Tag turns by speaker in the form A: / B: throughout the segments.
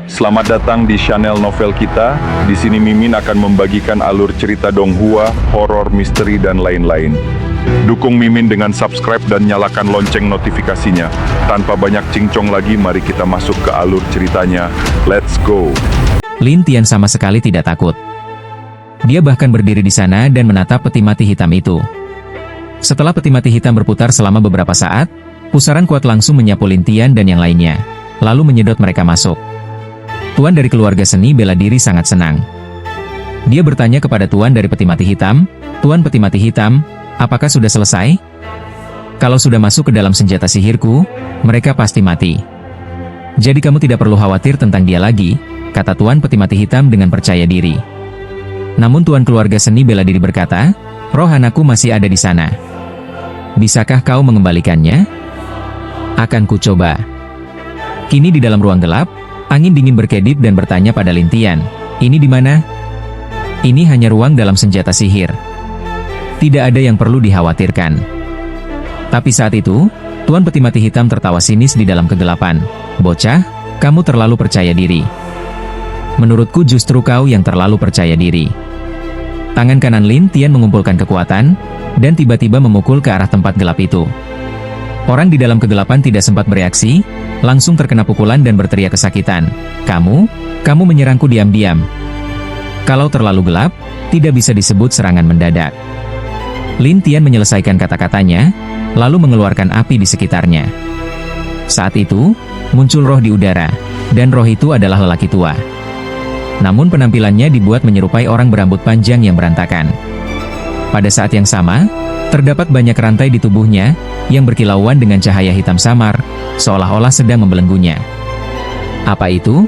A: Selamat datang di channel novel kita. Di sini Mimin akan membagikan alur cerita donghua, horor, misteri, dan lain-lain. Dukung Mimin dengan subscribe dan nyalakan lonceng notifikasinya. Tanpa banyak cincong lagi, mari kita masuk ke alur ceritanya. Let's go!
B: Lin Tian sama sekali tidak takut. Dia bahkan berdiri di sana dan menatap peti mati hitam itu. Setelah peti mati hitam berputar selama beberapa saat, pusaran kuat langsung menyapu Lin Tian dan yang lainnya, lalu menyedot mereka masuk. Tuan dari keluarga seni bela diri sangat senang. Dia bertanya kepada tuan dari peti mati hitam, "Tuan peti mati hitam, apakah sudah selesai? Kalau sudah masuk ke dalam senjata sihirku, mereka pasti mati. Jadi kamu tidak perlu khawatir tentang dia lagi," kata tuan peti mati hitam dengan percaya diri. Namun tuan keluarga seni bela diri berkata, "Roh anakku masih ada di sana. Bisakah kau mengembalikannya?" "Akan ku coba." Kini di dalam ruang gelap, angin dingin berkedip dan bertanya pada Lin Tian, "Ini di mana?" "Ini hanya ruang dalam senjata sihir. Tidak ada yang perlu dikhawatirkan." Tapi saat itu, tuan peti mati hitam tertawa sinis di dalam kegelapan. "Bocah, kamu terlalu percaya diri. Menurutku justru kau yang terlalu percaya diri." Tangan kanan Lin Tian mengumpulkan kekuatan, dan tiba-tiba memukul ke arah tempat gelap itu. Orang di dalam kegelapan tidak sempat bereaksi, langsung terkena pukulan dan berteriak kesakitan. Kamu menyerangku diam-diam. Kalau terlalu gelap, tidak bisa disebut serangan mendadak." Lin Tian menyelesaikan kata-katanya, lalu mengeluarkan api di sekitarnya. Saat itu, muncul roh di udara, dan roh itu adalah lelaki tua. Namun penampilannya dibuat menyerupai orang berambut panjang yang berantakan. Pada saat yang sama, terdapat banyak rantai di tubuhnya, yang berkilauan dengan cahaya hitam samar, seolah-olah sedang membelenggunya. "Apa itu?"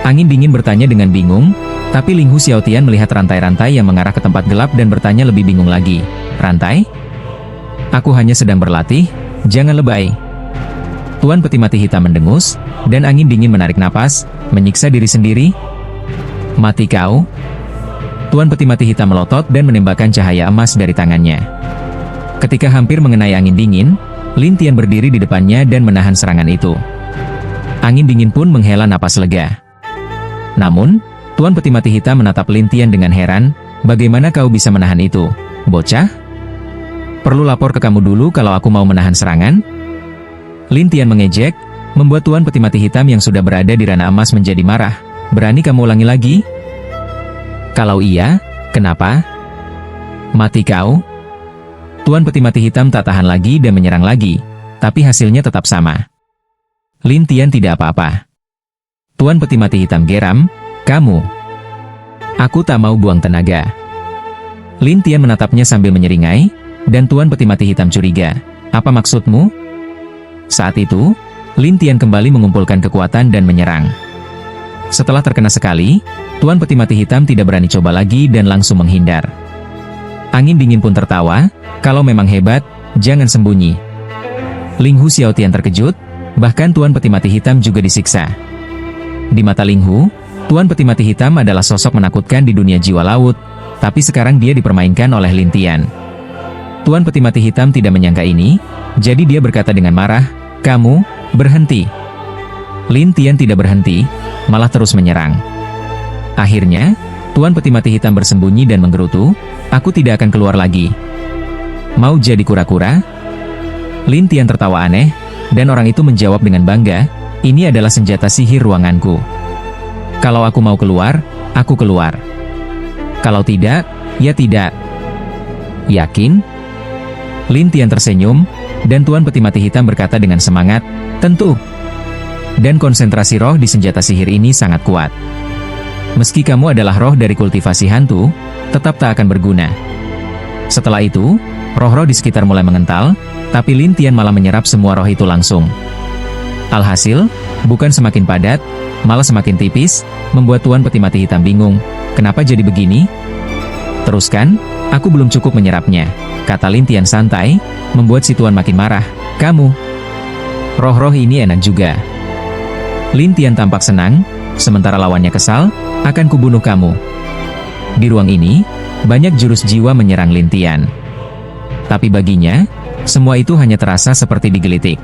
B: Angin dingin bertanya dengan bingung, tapi Ling Hu Xiaotian melihat rantai-rantai yang mengarah ke tempat gelap dan bertanya lebih bingung lagi. "Rantai? Aku hanya sedang berlatih, jangan lebay." Tuan peti mati hitam mendengus, dan angin dingin menarik napas, menyiksa diri sendiri. "Mati kau!" Tuan peti mati hitam melotot dan menembakkan cahaya emas dari tangannya. Ketika hampir mengenai angin dingin, Lin Tian berdiri di depannya dan menahan serangan itu. Angin dingin pun menghela napas lega. Namun, tuan peti mati hitam menatap Lin Tian dengan heran, "Bagaimana kau bisa menahan itu, bocah? Perlu lapor ke kamu dulu kalau aku mau menahan serangan?" Lin Tian mengejek, membuat tuan peti mati hitam yang sudah berada di ranah emas menjadi marah. "Berani kamu ulangi lagi? Kalau iya, kenapa? Mati kau!" Tuan peti mati hitam tak tahan lagi dan menyerang lagi, tapi hasilnya tetap sama. Lin Tian tidak apa-apa. Tuan peti mati hitam geram, "Kamu! Aku tak mau buang tenaga." Lin Tian menatapnya sambil menyeringai, dan tuan peti mati hitam curiga. "Apa maksudmu?" Saat itu, Lin Tian kembali mengumpulkan kekuatan dan menyerang. Setelah terkena sekali, tuan peti mati hitam tidak berani coba lagi dan langsung menghindar. Angin dingin pun tertawa, "Kalau memang hebat, jangan sembunyi." Ling Hu Xiaotian terkejut, bahkan tuan peti mati hitam juga disiksa. Di mata Ling Hu, tuan peti mati hitam adalah sosok menakutkan di dunia jiwa laut, tapi sekarang dia dipermainkan oleh Lin Tian. Tuan peti mati hitam tidak menyangka ini, jadi dia berkata dengan marah, "Kamu, berhenti." Lin Tian tidak berhenti, malah terus menyerang. Akhirnya, tuan peti mati hitam bersembunyi dan menggerutu, "Aku tidak akan keluar lagi. Mau jadi kura-kura?" Lin Tian tertawa aneh, dan orang itu menjawab dengan bangga, "Ini adalah senjata sihir ruanganku. Kalau aku mau keluar, aku keluar. Kalau tidak, ya tidak." "Yakin?" Lin Tian tersenyum, dan tuan peti mati hitam berkata dengan semangat, "Tentu. Dan konsentrasi roh di senjata sihir ini sangat kuat. Meski kamu adalah roh dari kultivasi hantu, tetap tak akan berguna." Setelah itu, roh-roh di sekitar mulai mengental, tapi Lin Tian malah menyerap semua roh itu langsung. Alhasil, bukan semakin padat, malah semakin tipis, membuat tuan peti mati hitam bingung. "Kenapa jadi begini?" "Teruskan, aku belum cukup menyerapnya," kata Lin Tian santai, membuat si tuan makin marah. "Kamu, roh-roh ini enak juga." Lin Tian tampak senang, sementara lawannya kesal, "Akan kubunuh kamu." Di ruang ini, banyak jurus jiwa menyerang Lin Tian. Tapi baginya, semua itu hanya terasa seperti digelitik.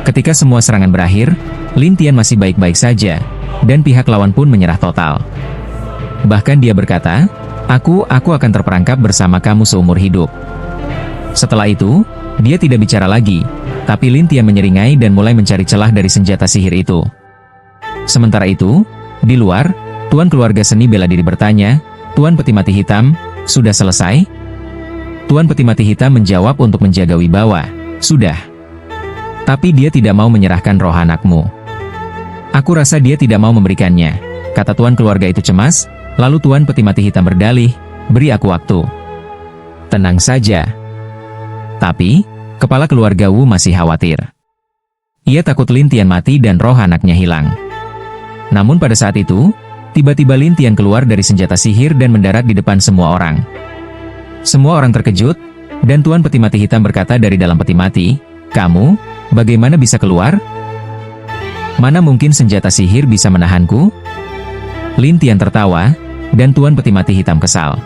B: Ketika semua serangan berakhir, Lin Tian masih baik-baik saja, dan pihak lawan pun menyerah total. Bahkan dia berkata, aku akan terperangkap bersama kamu seumur hidup. Setelah itu, dia tidak bicara lagi, tapi Lin Tian menyeringai dan mulai mencari celah dari senjata sihir itu. Sementara itu, di luar, Tuan Keluarga Seni bela diri bertanya, Tuan Peti Mati Hitam, sudah selesai? Tuan Peti Mati Hitam menjawab untuk menjaga wibawa, sudah. Tapi dia tidak mau menyerahkan roh anakmu. Aku rasa dia tidak mau memberikannya, kata Tuan Keluarga itu cemas, lalu Tuan Peti Mati Hitam berdalih, beri aku waktu. Tenang saja. Tapi, kepala keluarga Wu masih khawatir. Ia takut Lin Tian mati dan roh anaknya hilang. Namun pada saat itu, tiba-tiba Lin Tian keluar dari senjata sihir dan mendarat di depan semua orang. Semua orang terkejut, dan Tuan Peti Mati Hitam berkata dari dalam peti mati, kamu, bagaimana bisa keluar? Mana mungkin senjata sihir bisa menahanku? Lin Tian tertawa, dan Tuan Peti Mati Hitam kesal.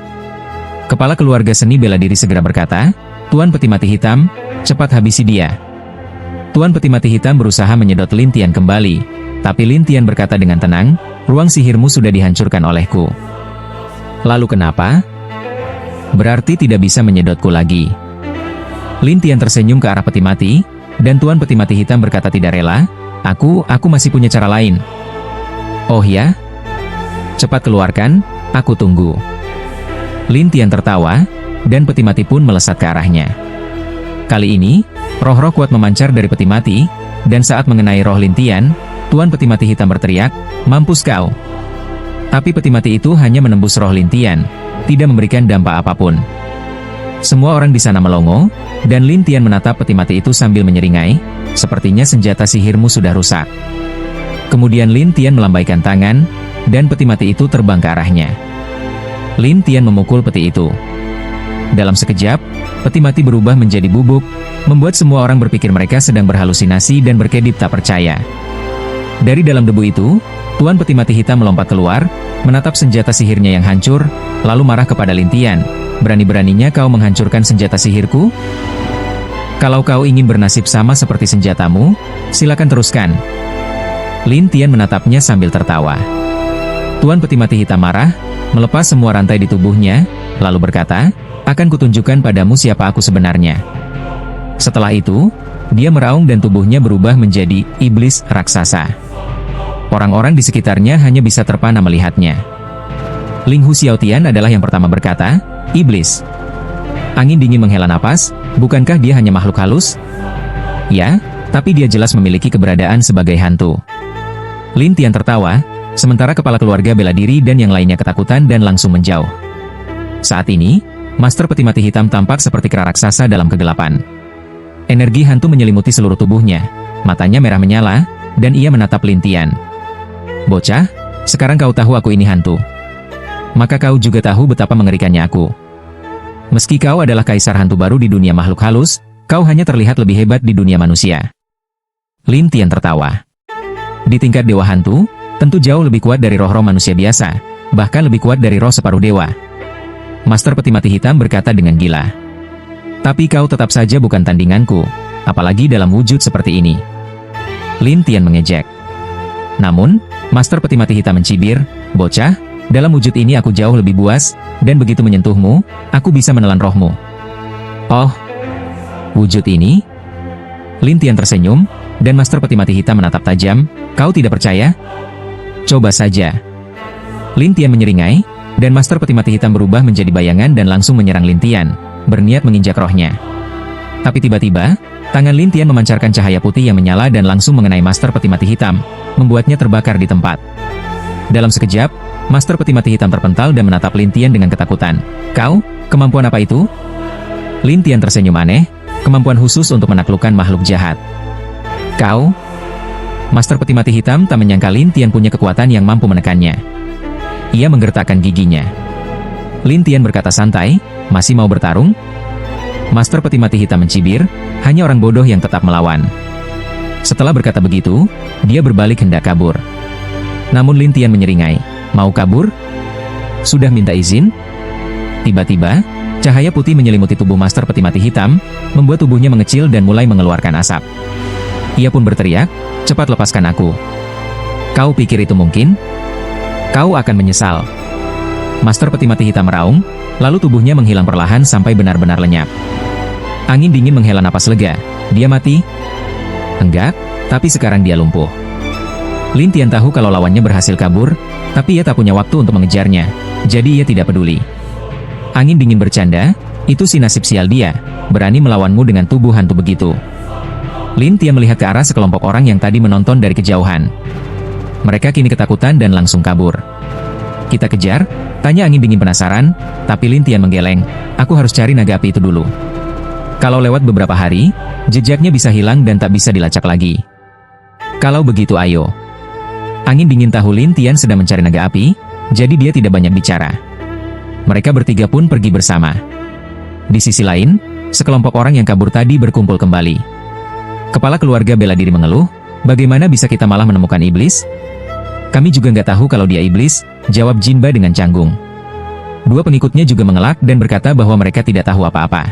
B: Kepala keluarga seni bela diri segera berkata, Tuan Peti Mati Hitam, cepat habisi dia. Tuan Peti Mati Hitam berusaha menyedot Lin Tian kembali, tapi Lin Tian berkata dengan tenang, ruang sihirmu sudah dihancurkan olehku. Lalu kenapa? Berarti tidak bisa menyedotku lagi. Lin Tian tersenyum ke arah peti mati, dan Tuan Peti Mati Hitam berkata tidak rela, aku masih punya cara lain. Oh ya? Cepat keluarkan, aku tunggu. Lin Tian tertawa, dan peti mati pun melesat ke arahnya. Kali ini, roh-roh kuat memancar dari peti mati, dan saat mengenai roh Lin Tian, Tuan Peti Mati Hitam berteriak, mampus kau. Tapi peti mati itu hanya menembus roh Lin Tian, tidak memberikan dampak apapun. Semua orang di sana melongo, dan Lin Tian menatap peti mati itu sambil menyeringai, sepertinya senjata sihirmu sudah rusak. Kemudian Lin Tian melambaikan tangan, dan peti mati itu terbang ke arahnya. Lin Tian memukul peti itu. Dalam sekejap, peti mati berubah menjadi bubuk, membuat semua orang berpikir mereka sedang berhalusinasi dan berkedip tak percaya. Dari dalam debu itu, Tuan Peti Mati Hitam melompat keluar, menatap senjata sihirnya yang hancur, lalu marah kepada Lin Tian. Berani-beraninya kau menghancurkan senjata sihirku? Kalau kau ingin bernasib sama seperti senjatamu, silakan teruskan. Lin Tian menatapnya sambil tertawa. Tuan Peti Mati Hitam marah, melepas semua rantai di tubuhnya, lalu berkata, akan kutunjukkan padamu siapa aku sebenarnya. Setelah itu, dia meraung dan tubuhnya berubah menjadi iblis raksasa. Orang-orang di sekitarnya hanya bisa terpana melihatnya. Ling Hu Xiaotian adalah yang pertama berkata, iblis. Angin dingin menghela napas, bukankah dia hanya makhluk halus? Ya, tapi dia jelas memiliki keberadaan sebagai hantu. Lin Tian tertawa, sementara kepala keluarga bela diri dan yang lainnya ketakutan dan langsung menjauh. Saat ini, Master Peti Mati Hitam tampak seperti kera raksasa dalam kegelapan. Energi hantu menyelimuti seluruh tubuhnya, matanya merah menyala, dan ia menatap Lin Tian. Bocah, sekarang kau tahu aku ini hantu. Maka kau juga tahu betapa mengerikannya aku. Meski kau adalah kaisar hantu baru di dunia makhluk halus, kau hanya terlihat lebih hebat di dunia manusia. Lin Tian tertawa. Di tingkat dewa hantu, tentu jauh lebih kuat dari roh-roh manusia biasa, bahkan lebih kuat dari roh separuh dewa. Master Peti Mati Hitam berkata dengan gila. Tapi kau tetap saja bukan tandinganku, apalagi dalam wujud seperti ini. Lin Tian mengejek. Namun, Master Peti Mati Hitam mencibir, bocah, dalam wujud ini aku jauh lebih buas, dan begitu menyentuhmu, aku bisa menelan rohmu. Oh, wujud ini? Lin Tian tersenyum, dan Master Peti Mati Hitam menatap tajam, kau tidak percaya? Coba saja. Lin Tian menyeringai, dan Master Peti Mati Hitam berubah menjadi bayangan dan langsung menyerang Lin Tian, berniat menginjak rohnya. Tapi tiba-tiba, tangan Lin Tian memancarkan cahaya putih yang menyala dan langsung mengenai Master Peti Mati Hitam, membuatnya terbakar di tempat. Dalam sekejap, Master Peti Mati Hitam terpental dan menatap Lin Tian dengan ketakutan. Kau, kemampuan apa itu? Lin Tian tersenyum aneh, kemampuan khusus untuk menaklukkan makhluk jahat. Kau? Master Peti Mati Hitam tak menyangka Lin Tian punya kekuatan yang mampu menekannya. Ia menggertakkan giginya. Lin Tian berkata santai, masih mau bertarung? Master Peti Mati Hitam mencibir, hanya orang bodoh yang tetap melawan. Setelah berkata begitu, dia berbalik hendak kabur. Namun Lin Tian menyeringai, mau kabur? Sudah minta izin? Tiba-tiba, cahaya putih menyelimuti tubuh Master Peti Mati Hitam, membuat tubuhnya mengecil dan mulai mengeluarkan asap. Ia pun berteriak, Cepat lepaskan aku. Kau pikir itu mungkin? Kau akan menyesal. Master Peti Mati Hitam meraung, lalu tubuhnya menghilang perlahan sampai benar-benar lenyap. Angin dingin menghela napas lega. Dia mati? Enggak, tapi sekarang dia lumpuh. Lin Tian tahu kalau lawannya berhasil kabur, tapi ia tak punya waktu untuk mengejarnya, jadi ia tidak peduli. Angin dingin bercanda, itu si nasib sial dia, berani melawanmu dengan tubuh hantu begitu. Lin Tian melihat ke arah sekelompok orang yang tadi menonton dari kejauhan. Mereka kini ketakutan dan langsung kabur. Kita kejar? Tanya angin dingin penasaran, tapi Lin Tian menggeleng, aku harus cari naga api itu dulu. Kalau lewat beberapa hari, jejaknya bisa hilang dan tak bisa dilacak lagi. Kalau begitu ayo. Angin dingin tahu Lin Tian sedang mencari naga api, jadi dia tidak banyak bicara. Mereka bertiga pun pergi bersama. Di sisi lain, sekelompok orang yang kabur tadi berkumpul kembali. Kepala keluarga bela diri mengeluh, bagaimana bisa kita malah menemukan iblis? Kami juga nggak tahu kalau dia iblis, jawab Jinba dengan canggung. Dua pengikutnya juga mengelak dan berkata bahwa mereka tidak tahu apa-apa.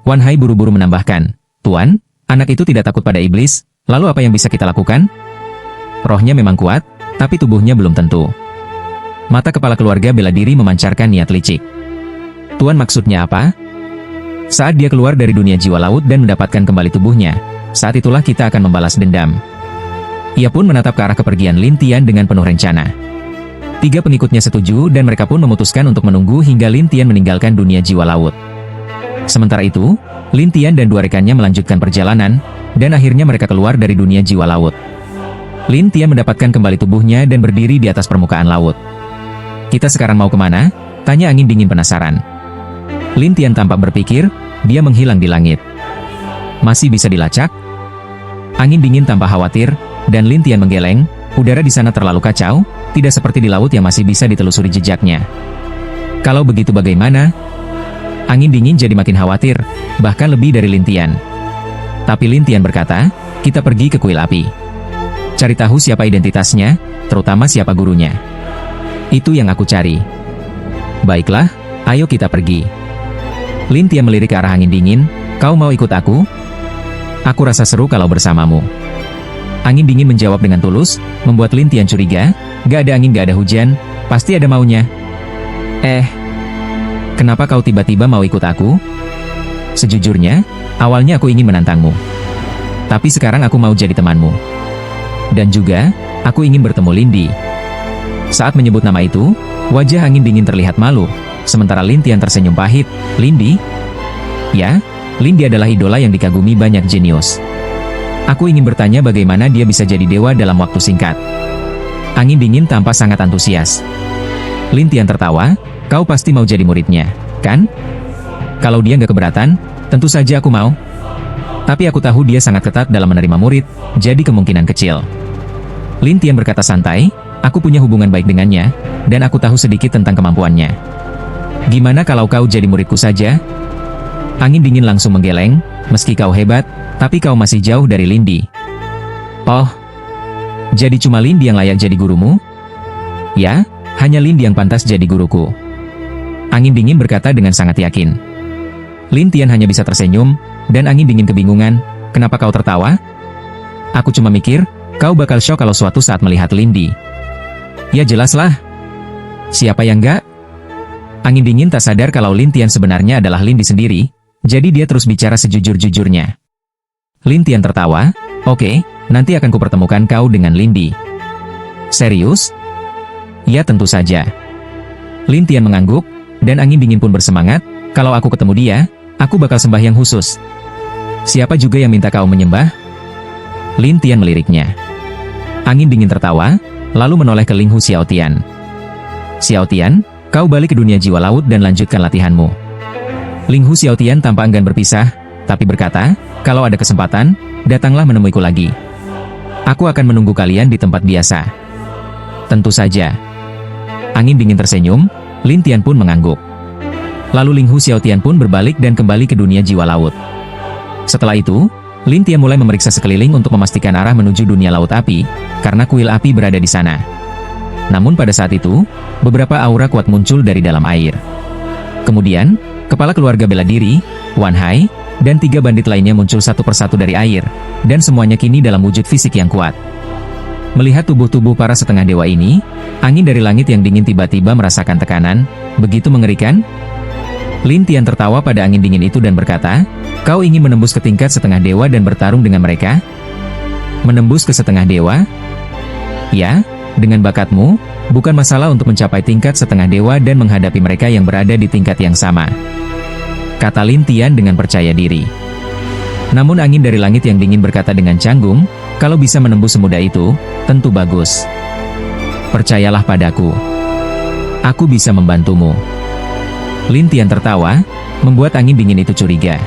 B: Wan Hai buru-buru menambahkan, Tuan, anak itu tidak takut pada iblis, lalu apa yang bisa kita lakukan? Rohnya memang kuat, tapi tubuhnya belum tentu. Mata kepala keluarga bela diri memancarkan niat licik. Tuan maksudnya apa? Saat dia keluar dari dunia jiwa laut dan mendapatkan kembali tubuhnya, saat itulah kita akan membalas dendam. Ia pun menatap ke arah kepergian Lin Tian dengan penuh rencana. Tiga pengikutnya setuju dan mereka pun memutuskan untuk menunggu hingga Lin Tian meninggalkan dunia jiwa laut. Sementara itu, Lin Tian dan dua rekannya melanjutkan perjalanan, dan akhirnya mereka keluar dari dunia jiwa laut. Lin Tian mendapatkan kembali tubuhnya dan berdiri di atas permukaan laut. Kita sekarang mau kemana? Tanya angin dingin penasaran. Lin Tian tampak berpikir, dia menghilang di langit. Masih bisa dilacak? Angin dingin tampak khawatir, dan Lin Tian menggeleng, udara di sana terlalu kacau, tidak seperti di laut yang masih bisa ditelusuri jejaknya. Kalau begitu bagaimana? Angin dingin jadi makin khawatir, bahkan lebih dari Lin Tian. Tapi Lin Tian berkata, kita pergi ke kuil api. Cari tahu siapa identitasnya, terutama siapa gurunya. Itu yang aku cari. Baiklah, ayo kita pergi. Lin Tian melirik ke arah angin dingin, kau mau ikut aku? Aku rasa seru kalau bersamamu. Angin dingin menjawab dengan tulus, membuat Lin Tian curiga, gak ada angin gak ada hujan, pasti ada maunya. Kenapa kau tiba-tiba mau ikut aku? Sejujurnya, awalnya aku ingin menantangmu. Tapi sekarang aku mau jadi temanmu. Dan juga, aku ingin bertemu Lindi. Saat menyebut nama itu, wajah angin dingin terlihat malu, sementara Lin Tian tersenyum pahit. Lindi? Ya, Lindi adalah idola yang dikagumi banyak jenius. Aku ingin bertanya bagaimana dia bisa jadi dewa dalam waktu singkat. Angin dingin tampak sangat antusias. Lin Tian tertawa, kau pasti mau jadi muridnya, kan? Kalau dia nggak keberatan, tentu saja aku mau. Tapi aku tahu dia sangat ketat dalam menerima murid, jadi kemungkinan kecil. Lin Tian berkata santai, aku punya hubungan baik dengannya, dan aku tahu sedikit tentang kemampuannya. Gimana kalau kau jadi muridku saja? Angin dingin langsung menggeleng, meski kau hebat, tapi kau masih jauh dari Lindi. Oh, jadi cuma Lindi yang layak jadi gurumu? Ya, hanya Lindi yang pantas jadi guruku. Angin dingin berkata dengan sangat yakin. Lin Tian hanya bisa tersenyum, dan angin dingin kebingungan, kenapa kau tertawa? Aku cuma mikir, kau bakal syok kalau suatu saat melihat Lindi. Ya jelaslah. Siapa yang enggak? Angin dingin tak sadar kalau Lin Tian sebenarnya adalah Lindi sendiri, jadi dia terus bicara sejujur-jujurnya. Lin Tian tertawa, oke, nanti akan kupertemukan kau dengan Lindi. Serius? Ya tentu saja. Lin Tian mengangguk, dan angin dingin pun bersemangat, kalau aku ketemu dia, aku bakal sembahyang khusus. Siapa juga yang minta kau menyembah? Lin Tian meliriknya. Angin dingin tertawa, lalu menoleh ke Ling Hu Xiaotian. Xiaotian, kau balik ke dunia jiwa laut dan lanjutkan latihanmu. Ling Hu Xiaotian tampak enggan berpisah, tapi berkata, kalau ada kesempatan, datanglah menemuiku lagi. Aku akan menunggu kalian di tempat biasa. Tentu saja. Angin dingin tersenyum, Lin Tian pun mengangguk. Lalu Ling Hu Xiaotian pun berbalik dan kembali ke dunia jiwa laut. Setelah itu, Lin Tian mulai memeriksa sekeliling untuk memastikan arah menuju dunia laut api, karena kuil api berada di sana. Namun pada saat itu, beberapa aura kuat muncul dari dalam air. Kemudian, kepala keluarga bela diri, Wan Hai, dan 3 bandit lainnya muncul satu persatu dari air, dan semuanya kini dalam wujud fisik yang kuat. Melihat tubuh-tubuh para setengah dewa ini, angin dari langit yang dingin tiba-tiba merasakan tekanan, begitu mengerikan. Lin Tian tertawa pada angin dingin itu dan berkata, "Kau ingin menembus ke tingkat setengah dewa dan bertarung dengan mereka?" "Menembus ke setengah dewa?" "Ya, dengan bakatmu, bukan masalah untuk mencapai tingkat setengah dewa dan menghadapi mereka yang berada di tingkat yang sama," kata Lin Tian dengan percaya diri. Namun angin dari langit yang dingin berkata dengan canggung, "Kalau bisa menembus semudah itu, tentu bagus. Percayalah padaku. Aku bisa membantumu." Lin Tian tertawa, membuat angin dingin itu curiga.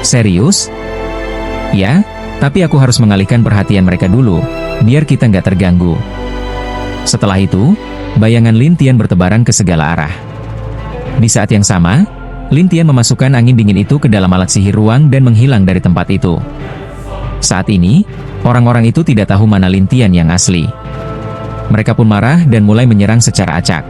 B: "Serius?" "Ya, tapi aku harus mengalihkan perhatian mereka dulu, biar kita nggak terganggu." Setelah itu, bayangan Lin Tian bertebaran ke segala arah. Di saat yang sama, Lin Tian memasukkan angin dingin itu ke dalam alat sihir ruang dan menghilang dari tempat itu. Saat ini, orang-orang itu tidak tahu mana Lin Tian yang asli. Mereka pun marah dan mulai menyerang secara acak.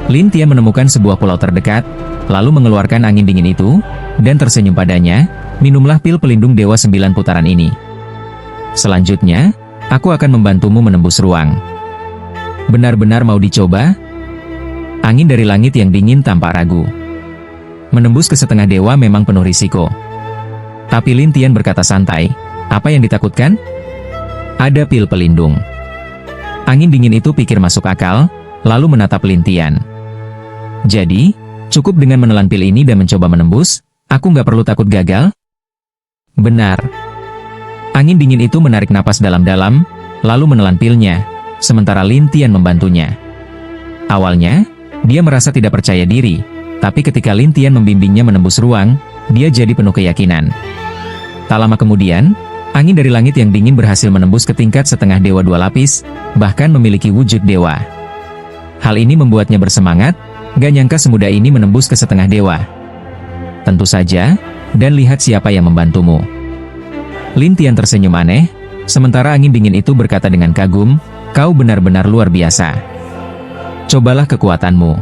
B: Lin Tian menemukan sebuah pulau terdekat, lalu mengeluarkan angin dingin itu, dan tersenyum padanya, "Minumlah pil pelindung Dewa 9 putaran ini. Selanjutnya, aku akan membantumu menembus ruang." "Benar-benar mau dicoba?" Angin dari langit yang dingin tampak ragu. Menembus ke setengah dewa memang penuh risiko. Tapi Lin Tian berkata santai, "Apa yang ditakutkan? Ada pil pelindung." Angin dingin itu pikir masuk akal, lalu menatap Lin Tian. "Jadi, cukup dengan menelan pil ini dan mencoba menembus? Aku nggak perlu takut gagal?" "Benar." Angin dingin itu menarik napas dalam-dalam, lalu menelan pilnya, sementara Lin Tian membantunya. Awalnya, dia merasa tidak percaya diri, tapi ketika Lin Tian membimbingnya menembus ruang, dia jadi penuh keyakinan. Tak lama kemudian, angin dari langit yang dingin berhasil menembus ke tingkat setengah dewa 2 lapis, bahkan memiliki wujud dewa. Hal ini membuatnya bersemangat, gak nyangka semudah ini menembus ke setengah dewa. "Tentu saja, dan lihat siapa yang membantumu." Lin Tian tersenyum aneh, sementara angin dingin itu berkata dengan kagum, "Kau benar-benar luar biasa. Cobalah kekuatanmu."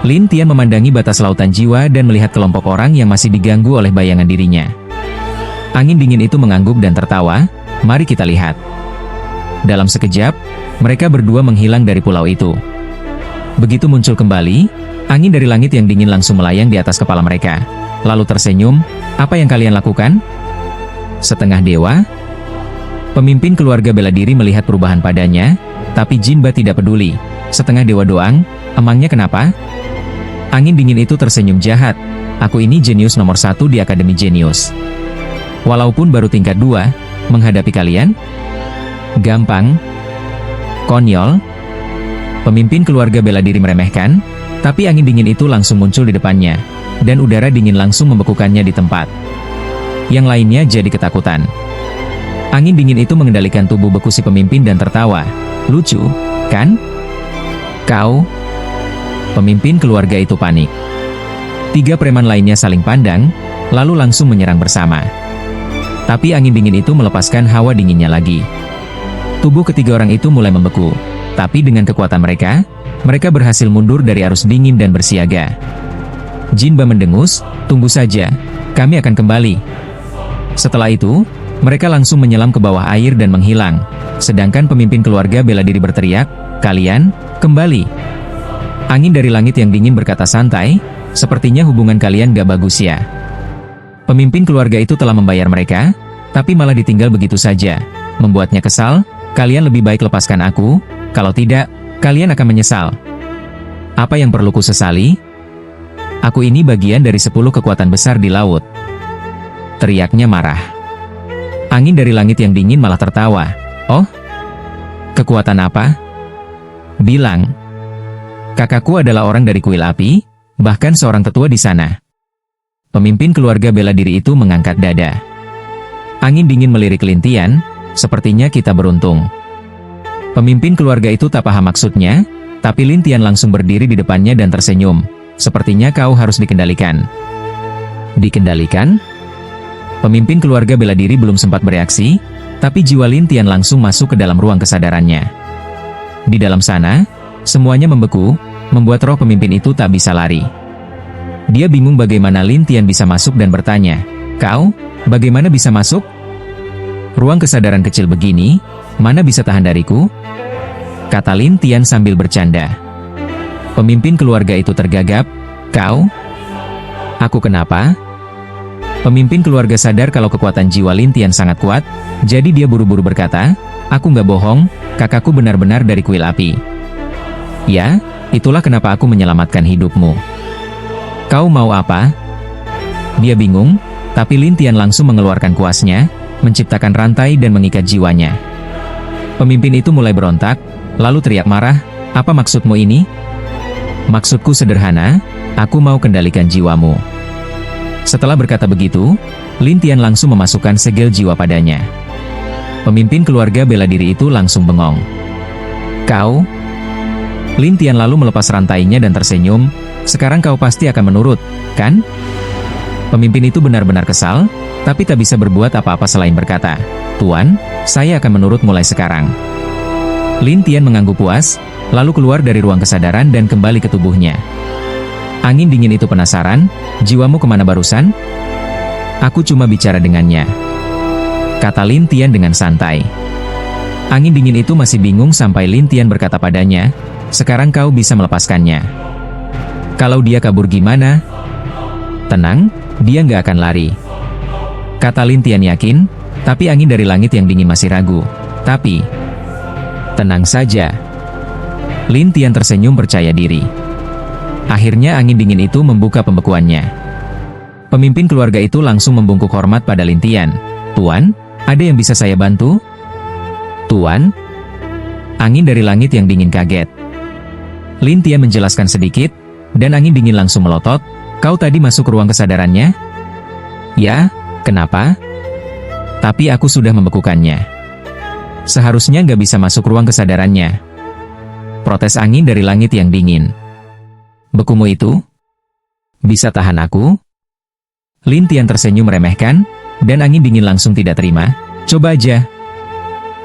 B: Lin Tian memandangi batas lautan jiwa dan melihat kelompok orang yang masih diganggu oleh bayangan dirinya. Angin dingin itu mengangguk dan tertawa, "Mari kita lihat." Dalam sekejap, mereka berdua menghilang dari pulau itu. Begitu muncul kembali, angin dari langit yang dingin langsung melayang di atas kepala mereka. Lalu tersenyum, "Apa yang kalian lakukan?" "Setengah dewa?" Pemimpin keluarga bela diri melihat perubahan padanya, tapi Jinba tidak peduli. "Setengah dewa doang, emangnya kenapa?" Angin dingin itu tersenyum jahat, "Aku ini jenius nomor 1 di Akademi Jenius. Walaupun baru tingkat 2, menghadapi kalian? Gampang. Konyol." Pemimpin keluarga bela diri meremehkan, tapi angin dingin itu langsung muncul di depannya, dan udara dingin langsung membekukannya di tempat. Yang lainnya jadi ketakutan. Angin dingin itu mengendalikan tubuh beku si pemimpin dan tertawa. "Lucu, kan? Kau?" Pemimpin keluarga itu panik. 3 preman lainnya saling pandang, lalu langsung menyerang bersama. Tapi angin dingin itu melepaskan hawa dinginnya lagi. Tubuh ketiga orang itu mulai membeku, tapi dengan kekuatan mereka berhasil mundur dari arus dingin dan bersiaga. Jinba mendengus, "Tunggu saja, kami akan kembali." Setelah itu, mereka langsung menyelam ke bawah air dan menghilang, sedangkan pemimpin keluarga bela diri berteriak, "Kalian, kembali!" Angin dari langit yang dingin berkata santai, "Sepertinya hubungan kalian gak bagus ya. Pemimpin keluarga itu telah membayar mereka, tapi malah ditinggal begitu saja. Membuatnya kesal, kalian lebih baik lepaskan aku, kalau tidak, kalian akan menyesal." "Apa yang perlu ku sesali? Aku ini bagian dari 10 kekuatan besar di laut," teriaknya marah. Angin dari langit yang dingin malah tertawa. "Oh? Kekuatan apa? Bilang. Kakakku adalah orang dari kuil api, bahkan seorang tetua di sana." Pemimpin keluarga bela diri itu mengangkat dada. Angin dingin melirik Lin Tian, "Sepertinya kita beruntung." Pemimpin keluarga itu tak paham maksudnya, tapi Lin Tian langsung berdiri di depannya dan tersenyum. "Sepertinya kau harus dikendalikan." "Dikendalikan?" Pemimpin keluarga bela diri belum sempat bereaksi, tapi jiwa Lin Tian langsung masuk ke dalam ruang kesadarannya. Di dalam sana, semuanya membeku, membuat roh pemimpin itu tak bisa lari. Dia bingung bagaimana Lin Tian bisa masuk dan bertanya, "Kau, bagaimana bisa masuk? Ruang kesadaran kecil begini, mana bisa tahan dariku?" kata Lin Tian sambil bercanda. Pemimpin keluarga itu tergagap, "Kau? Aku kenapa?" Pemimpin keluarga sadar kalau kekuatan jiwa Lin Tian sangat kuat, jadi dia buru-buru berkata, "Aku nggak bohong, kakakku benar-benar dari kuil api. Ya, itulah kenapa aku menyelamatkan hidupmu. Kau mau apa?" Dia bingung, tapi Lin Tian langsung mengeluarkan kuasnya, menciptakan rantai dan mengikat jiwanya. Pemimpin itu mulai berontak, lalu teriak marah, "Apa maksudmu ini?" "Maksudku sederhana, aku mau kendalikan jiwamu." Setelah berkata begitu, Lin Tian langsung memasukkan segel jiwa padanya. Pemimpin keluarga bela diri itu langsung bengong. "Kau?" Lin Tian lalu melepas rantainya dan tersenyum, "Sekarang kau pasti akan menurut, kan?" Pemimpin itu benar-benar kesal, tapi tak bisa berbuat apa-apa selain berkata, "Tuan, saya akan menurut mulai sekarang." Lin Tian mengangguk puas, lalu keluar dari ruang kesadaran dan kembali ke tubuhnya. Angin dingin itu penasaran, "Jiwamu kemana barusan?" "Aku cuma bicara dengannya," kata Lin Tian dengan santai. Angin dingin itu masih bingung sampai Lin Tian berkata padanya, "Sekarang kau bisa melepaskannya. Kalau dia kabur gimana?" "Tenang, dia nggak akan lari," kata Lin Tian yakin, tapi angin dari langit yang dingin masih ragu. "Tapi, tenang saja." Lin Tian tersenyum percaya diri. Akhirnya angin dingin itu membuka pembekuannya. Pemimpin keluarga itu langsung membungkuk hormat pada Lin Tian. "Tuan, ada yang bisa saya bantu?" "Tuan?" Angin dari langit yang dingin kaget. Lin Tian menjelaskan sedikit, dan angin dingin langsung melotot, "Kau tadi masuk ke ruang kesadarannya?" "Ya, kenapa?" "Tapi aku sudah membekukannya. Seharusnya nggak bisa masuk ruang kesadarannya," protes angin dari langit yang dingin. "Bekumu itu bisa tahan aku?" Lin Tian tersenyum meremehkan, dan angin dingin langsung tidak terima. "Coba aja.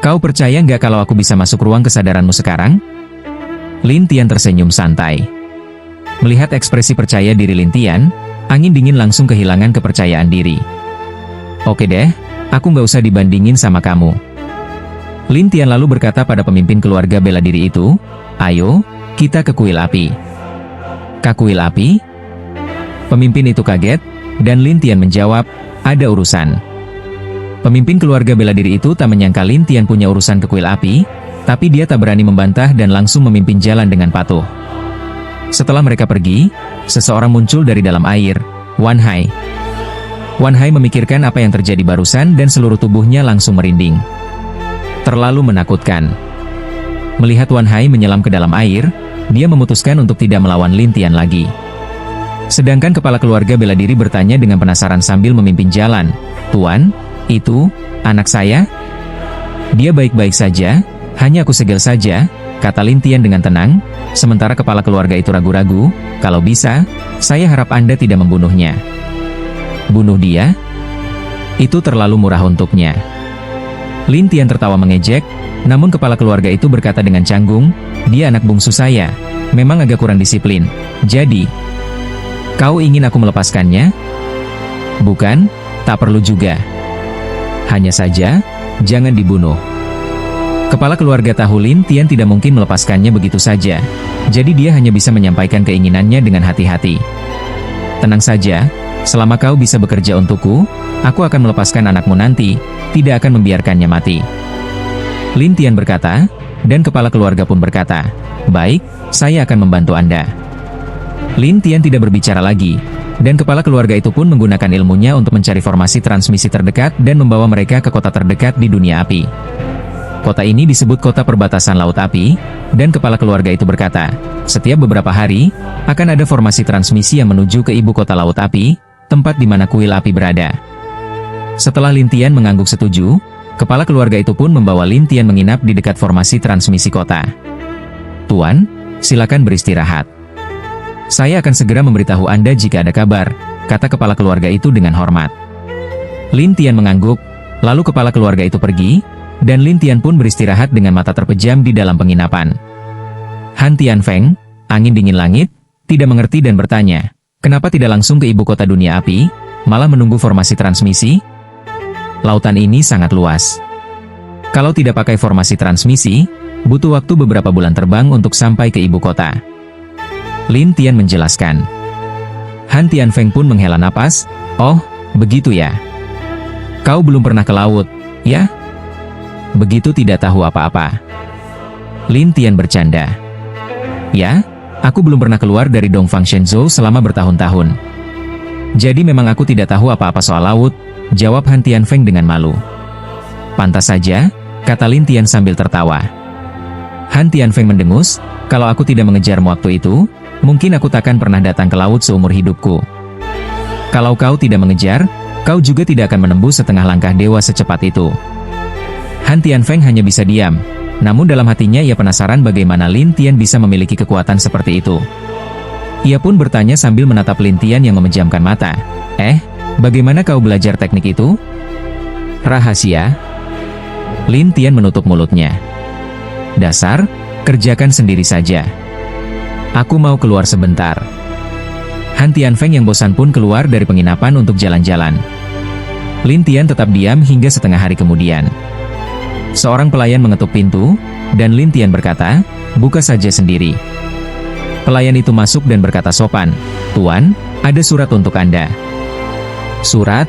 B: Kau percaya nggak kalau aku bisa masuk ruang kesadaranmu sekarang?" Lin Tian tersenyum santai. Melihat ekspresi percaya diri Lin Tian, angin dingin langsung kehilangan kepercayaan diri. "Oke deh, aku nggak usah dibandingin sama kamu." Lin Tian lalu berkata pada pemimpin keluarga bela diri itu, "Ayo, kita ke kuil api." "Ke kuil api?" Pemimpin itu kaget, dan Lin Tian menjawab, "Ada urusan." Pemimpin keluarga bela diri itu tak menyangka Lin Tian punya urusan ke kuil api, tapi dia tak berani membantah dan langsung memimpin jalan dengan patuh. Setelah mereka pergi, seseorang muncul dari dalam air, Wan Hai. Wan Hai memikirkan apa yang terjadi barusan dan seluruh tubuhnya langsung merinding. Terlalu menakutkan. Melihat Wan Hai menyelam ke dalam air, dia memutuskan untuk tidak melawan Lin Tian lagi. Sedangkan kepala keluarga bela diri bertanya dengan penasaran sambil memimpin jalan, "Tuan, itu anak saya?" "Dia baik-baik saja, hanya aku segel saja," kata Lin Tian dengan tenang, sementara kepala keluarga itu ragu-ragu, "Kalau bisa, saya harap Anda tidak membunuhnya." "Bunuh dia? Itu terlalu murah untuknya." Lin Tian tertawa mengejek, namun kepala keluarga itu berkata dengan canggung, "Dia anak bungsu saya, memang agak kurang disiplin. Jadi, kau ingin aku melepaskannya?" "Bukan, tak perlu juga. Hanya saja, jangan dibunuh." Kepala keluarga tahu Lin Tian tidak mungkin melepaskannya begitu saja, jadi dia hanya bisa menyampaikan keinginannya dengan hati-hati. "Tenang saja, selama kau bisa bekerja untukku, aku akan melepaskan anakmu nanti, tidak akan membiarkannya mati." Lin Tian berkata, dan kepala keluarga pun berkata, "Baik, saya akan membantu Anda." Lin Tian tidak berbicara lagi, dan kepala keluarga itu pun menggunakan ilmunya untuk mencari formasi transmisi terdekat dan membawa mereka ke kota terdekat di dunia api. Kota ini disebut kota perbatasan Laut Api, dan kepala keluarga itu berkata, setiap beberapa hari, akan ada formasi transmisi yang menuju ke ibu kota Laut Api, tempat di mana kuil api berada. Setelah Lin Tian mengangguk setuju, kepala keluarga itu pun membawa Lin Tian menginap di dekat formasi transmisi kota. "Tuan, silakan beristirahat. Saya akan segera memberitahu Anda jika ada kabar," kata kepala keluarga itu dengan hormat. Lin Tian mengangguk, lalu kepala keluarga itu pergi, dan Lin Tian pun beristirahat dengan mata terpejam di dalam penginapan. Han Tianfeng, angin dingin langit, tidak mengerti dan bertanya, Kenapa tidak langsung ke ibu kota dunia api, malah menunggu formasi transmisi? Lautan ini sangat luas. Kalau tidak pakai formasi transmisi, butuh waktu beberapa bulan terbang untuk sampai ke ibu kota. Lin Tian menjelaskan. Han Tianfeng pun menghela napas. Oh, begitu ya. Kau belum pernah ke laut, ya? Begitu tidak tahu apa-apa. Lin Tian bercanda. Ya, aku belum pernah keluar dari Dongfang Shenzhou selama bertahun-tahun. Jadi memang aku tidak tahu apa-apa soal laut, jawab Han Tianfeng dengan malu. Pantas saja, kata Lin Tian sambil tertawa. Han Tianfeng mendengus, kalau aku tidak mengejarmu waktu itu, mungkin aku takkan pernah datang ke laut seumur hidupku. Kalau kau tidak mengejar, kau juga tidak akan menembus setengah langkah dewa secepat itu. Han Tianfeng hanya bisa diam, namun dalam hatinya ia penasaran bagaimana Lin Tian bisa memiliki kekuatan seperti itu. Ia pun bertanya sambil menatap Lin Tian yang memejamkan mata. Bagaimana kau belajar teknik itu? Rahasia. Lin Tian menutup mulutnya. Dasar, kerjakan sendiri saja. Aku mau keluar sebentar. Han Tianfeng yang bosan pun keluar dari penginapan untuk jalan-jalan. Lin Tian tetap diam hingga setengah hari kemudian. Seorang pelayan mengetuk pintu, dan Lin Tian berkata, buka saja sendiri. Pelayan itu masuk dan berkata sopan, Tuan, ada surat untuk Anda. Surat?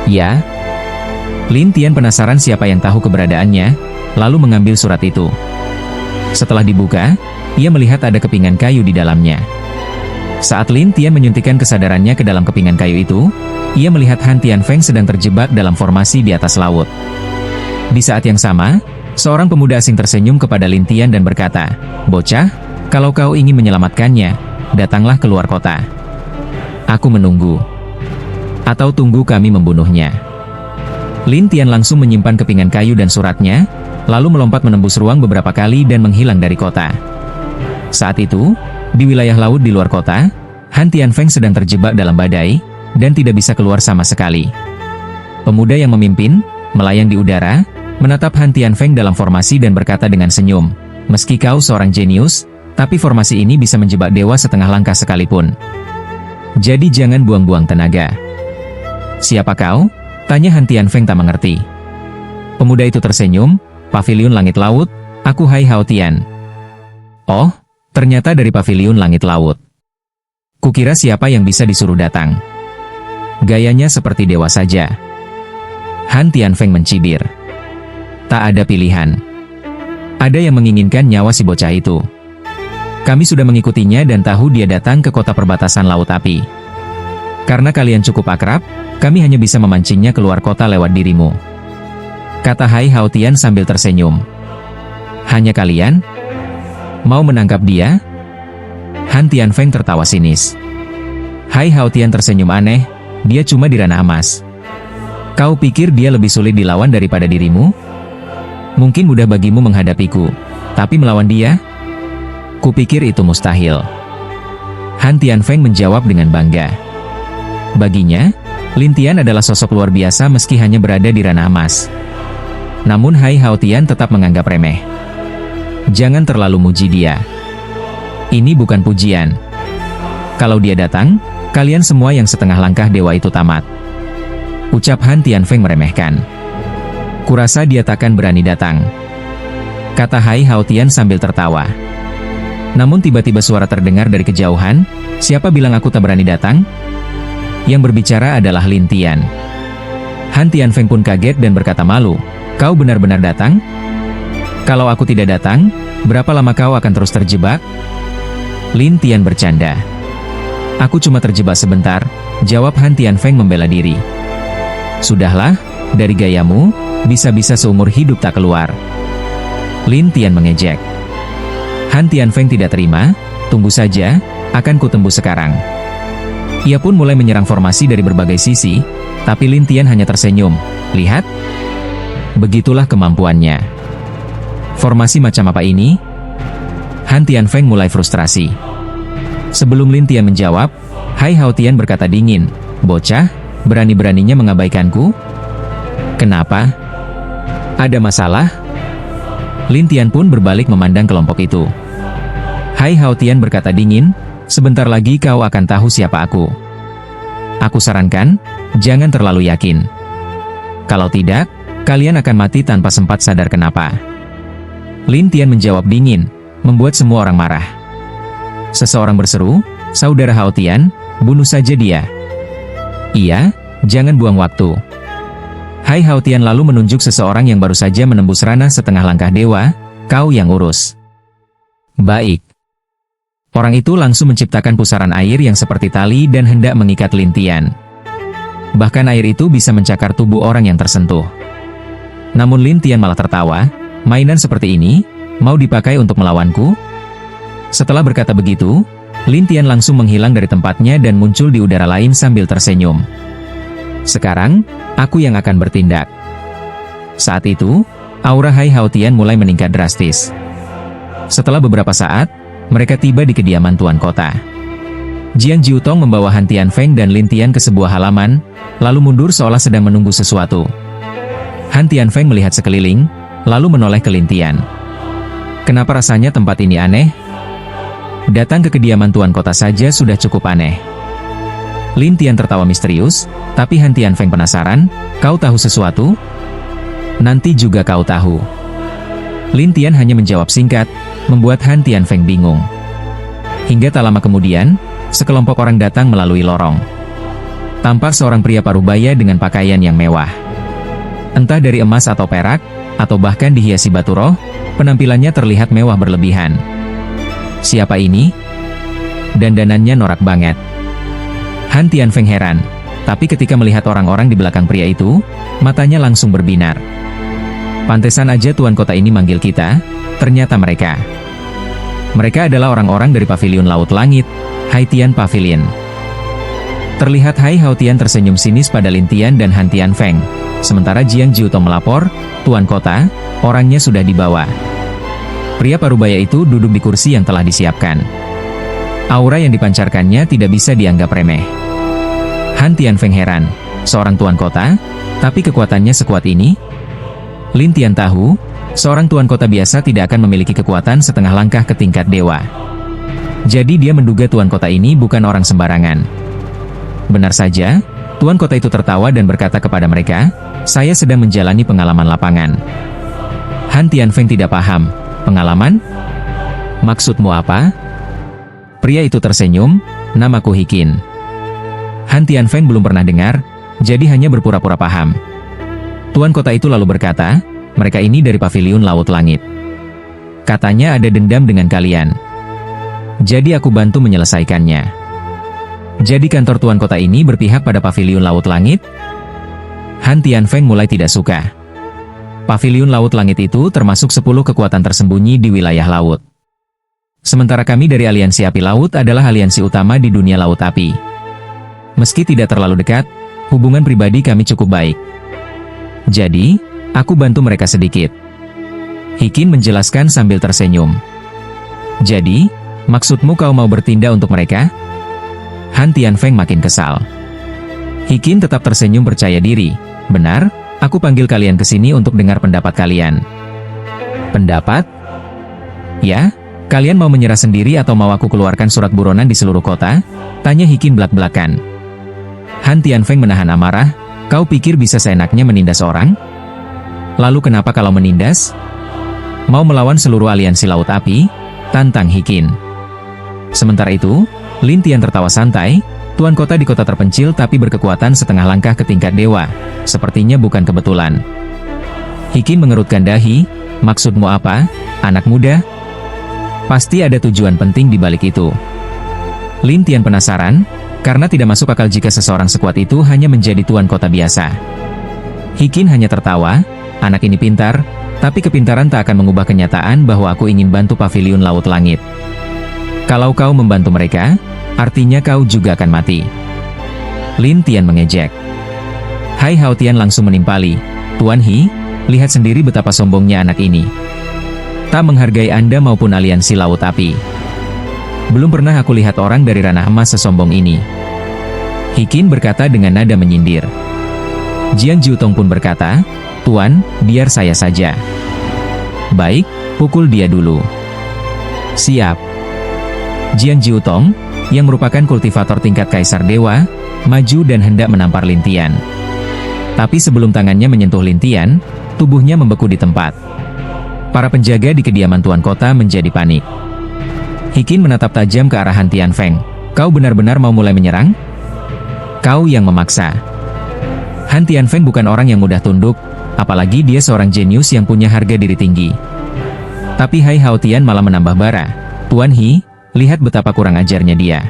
B: Ya. Lin Tian penasaran siapa yang tahu keberadaannya, lalu mengambil surat itu. Setelah dibuka, ia melihat ada kepingan kayu di dalamnya. Saat Lin Tian menyuntikkan kesadarannya ke dalam kepingan kayu itu, ia melihat Han Tianfeng sedang terjebak dalam formasi di atas laut. Di saat yang sama, seorang pemuda asing tersenyum kepada Lin Tian dan berkata, Bocah, kalau kau ingin menyelamatkannya, datanglah keluar kota. Aku menunggu. Atau tunggu kami membunuhnya. Lin Tian langsung menyimpan kepingan kayu dan suratnya, lalu melompat menembus ruang beberapa kali dan menghilang dari kota. Saat itu, di wilayah laut di luar kota, Han Tianfeng sedang terjebak dalam badai, dan tidak bisa keluar sama sekali. Pemuda yang memimpin, melayang di udara, menatap Han Tianfeng dalam formasi dan berkata dengan senyum, meski kau seorang jenius, tapi formasi ini bisa menjebak dewa setengah langkah sekalipun. Jadi jangan buang-buang tenaga. Siapa kau? Tanya Han Tianfeng tak mengerti. Pemuda itu tersenyum, Paviliun Langit Laut, aku Hai Hao Tian. Oh, ternyata dari Paviliun Langit Laut. Kukira siapa yang bisa disuruh datang. Gayanya seperti dewa saja. Han Tianfeng mencibir. Tak ada pilihan. Ada yang menginginkan nyawa si bocah itu. Kami sudah mengikutinya dan tahu dia datang ke kota perbatasan Laut Api. Karena kalian cukup akrab, kami hanya bisa memancingnya keluar kota lewat dirimu. Kata Hai Hao Tian sambil tersenyum. Hanya kalian? Mau menangkap dia? Han Tianfeng tertawa sinis. Hai Hao Tian tersenyum aneh, dia cuma di ranah emas. Kau pikir dia lebih sulit dilawan daripada dirimu? Mungkin mudah bagimu menghadapiku, tapi melawan dia? Kupikir itu mustahil. Han Tianfeng menjawab dengan bangga. Baginya, Lin Tian adalah sosok luar biasa meski hanya berada di ranah emas. Namun Hai Hao Tian tetap menganggap remeh. Jangan terlalu muji dia. Ini bukan pujian. Kalau dia datang, kalian semua yang setengah langkah dewa itu tamat. Ucap Han Tianfeng meremehkan. Kurasa dia takkan berani datang. Kata Hai Hao Tian sambil tertawa. Namun tiba-tiba suara terdengar dari kejauhan, siapa bilang aku tak berani datang? Yang berbicara adalah Lin Tian. Han Tianfeng pun kaget dan berkata malu, kau benar-benar datang? Kalau aku tidak datang, berapa lama kau akan terus terjebak? Lin Tian bercanda. Aku cuma terjebak sebentar, jawab Han Tianfeng membela diri. Sudahlah, dari gayamu, bisa-bisa seumur hidup tak keluar. Lin Tian mengejek. Han Tianfeng tidak terima, tunggu saja, akan kutembus sekarang. Ia pun mulai menyerang formasi dari berbagai sisi, tapi Lin Tian hanya tersenyum. Lihat, begitulah kemampuannya. Formasi macam apa ini? Han Tianfeng mulai frustrasi. Sebelum Lin Tian menjawab, Hai Hao Tian berkata dingin, bocah, berani-beraninya mengabaikanku? Kenapa? Ada masalah? Lin Tian pun berbalik memandang kelompok itu. Hai Hao Tian berkata dingin, sebentar lagi kau akan tahu siapa aku. Aku sarankan, jangan terlalu yakin. Kalau tidak, kalian akan mati tanpa sempat sadar kenapa. Lin Tian menjawab dingin, membuat semua orang marah. Seseorang berseru, "Saudara Hao Tian, bunuh saja dia." "Iya, jangan buang waktu." Hai Hao Tian lalu menunjuk seseorang yang baru saja menembus ranah setengah langkah dewa, "Kau yang urus." "Baik." Orang itu langsung menciptakan pusaran air yang seperti tali dan hendak mengikat Lin Tian. Bahkan air itu bisa mencakar tubuh orang yang tersentuh. Namun Lin Tian malah tertawa, "Mainan seperti ini, mau dipakai untuk melawanku?" Setelah berkata begitu, Lin Tian langsung menghilang dari tempatnya dan muncul di udara lain sambil tersenyum. "Sekarang, aku yang akan bertindak." Saat itu, aura Hai Hao Tian mulai meningkat drastis. Setelah beberapa saat, mereka tiba di kediaman tuan kota. Jiang Jiutong membawa Han Tianfeng dan Lin Tian ke sebuah halaman, lalu mundur seolah sedang menunggu sesuatu. Han Tianfeng melihat sekeliling, lalu menoleh ke Lin Tian. "Kenapa rasanya tempat ini aneh? Datang ke kediaman tuan kota saja sudah cukup aneh." Lin Tian tertawa misterius, tapi Han Tianfeng penasaran, "Kau tahu sesuatu? Nanti juga kau tahu." Lin Tian hanya menjawab singkat, membuat Han Tianfeng bingung. Hingga tak lama kemudian, sekelompok orang datang melalui lorong. Tampak seorang pria parubaya dengan pakaian yang mewah. Entah dari emas atau perak, atau bahkan dihiasi batu roh, penampilannya terlihat mewah berlebihan. Siapa ini? Dandanannya norak banget. Han Tianfeng heran, tapi ketika melihat orang-orang di belakang pria itu, matanya langsung berbinar. Pantesan aja tuan kota ini manggil kita, ternyata mereka. Mereka adalah orang-orang dari Paviliun Laut Langit, Hai Tian Pavilion. Terlihat Hai Hao Tian tersenyum sinis pada Lin Tian dan Han Tianfeng, sementara Jiang Jiutong melapor, "Tuan kota, orangnya sudah dibawa." Pria parubaya itu duduk di kursi yang telah disiapkan. Aura yang dipancarkannya tidak bisa dianggap remeh. Han Tianfeng heran, seorang tuan kota, tapi kekuatannya sekuat ini? Lin Tian tahu, seorang tuan kota biasa tidak akan memiliki kekuatan setengah langkah ke tingkat dewa. Jadi dia menduga tuan kota ini bukan orang sembarangan. Benar saja, tuan kota itu tertawa dan berkata kepada mereka, "Saya sedang menjalani pengalaman lapangan." Han Tianfeng tidak paham. "Pengalaman? Maksudmu apa?" Pria itu tersenyum, "Namaku Hikin." Han Tianfeng belum pernah dengar, jadi hanya berpura-pura paham. Tuan kota itu lalu berkata, "Mereka ini dari Paviliun Laut Langit. Katanya ada dendam dengan kalian. Jadi aku bantu menyelesaikannya." "Jadi kantor tuan kota ini berpihak pada Paviliun Laut Langit?" Han Tianfeng mulai tidak suka. Paviliun Laut Langit itu termasuk 10 kekuatan tersembunyi di wilayah laut. Sementara kami dari Aliansi Api Laut adalah aliansi utama di dunia laut api. Meski tidak terlalu dekat, hubungan pribadi kami cukup baik. Jadi, aku bantu mereka sedikit." Hikin menjelaskan sambil tersenyum. "Jadi, maksudmu kau mau bertindak untuk mereka?" Han Tianfeng makin kesal. Hikin tetap tersenyum percaya diri. "Benar, aku panggil kalian ke sini untuk dengar pendapat kalian." "Pendapat? Ya, kalian mau menyerah sendiri atau mau aku keluarkan surat buronan di seluruh kota?" tanya Hikin belak-belakan. Han Tianfeng menahan amarah, "Kau pikir bisa seenaknya menindas orang? Lalu kenapa kalau menindas? Mau melawan seluruh aliansi laut api?" tantang Hikin. Sementara itu, Lin Tian tertawa santai, tuan kota di kota terpencil tapi berkekuatan setengah langkah ke tingkat dewa. Sepertinya bukan kebetulan. Hikin mengerutkan dahi, "Maksudmu apa, anak muda? Pasti ada tujuan penting di balik itu." Lin Tian penasaran, karena tidak masuk akal jika seseorang sekuat itu hanya menjadi tuan kota biasa. Hikin hanya tertawa, "Anak ini pintar, tapi kepintaran tak akan mengubah kenyataan bahwa aku ingin bantu Paviliun Laut Langit. Kalau kau membantu mereka, artinya kau juga akan mati." Lin Tian mengejek. Hai Hao Tian langsung menimpali, "Tuan Hi, lihat sendiri betapa sombongnya anak ini. Tak menghargai Anda maupun aliansi laut api. Belum pernah aku lihat orang dari ranah emas sesombong ini." Hikin berkata dengan nada menyindir. Jiang Jiutong pun berkata, "Tuan, biar saya saja." "Baik, pukul dia dulu." "Siap." Jiang Jiutong, yang merupakan kultivator tingkat Kaisar Dewa, maju dan hendak menampar Lin Tian. Tapi sebelum tangannya menyentuh Lin Tian, tubuhnya membeku di tempat. Para penjaga di kediaman Tuan Kota menjadi panik. Hikin menatap tajam ke arah Han Tianfeng. Kau benar-benar mau mulai menyerang? Kau yang memaksa. Han Tianfeng bukan orang yang mudah tunduk, apalagi dia seorang jenius yang punya harga diri tinggi. Tapi Hai Hao Tian malah menambah bara. Tuan He, lihat betapa kurang ajarnya dia.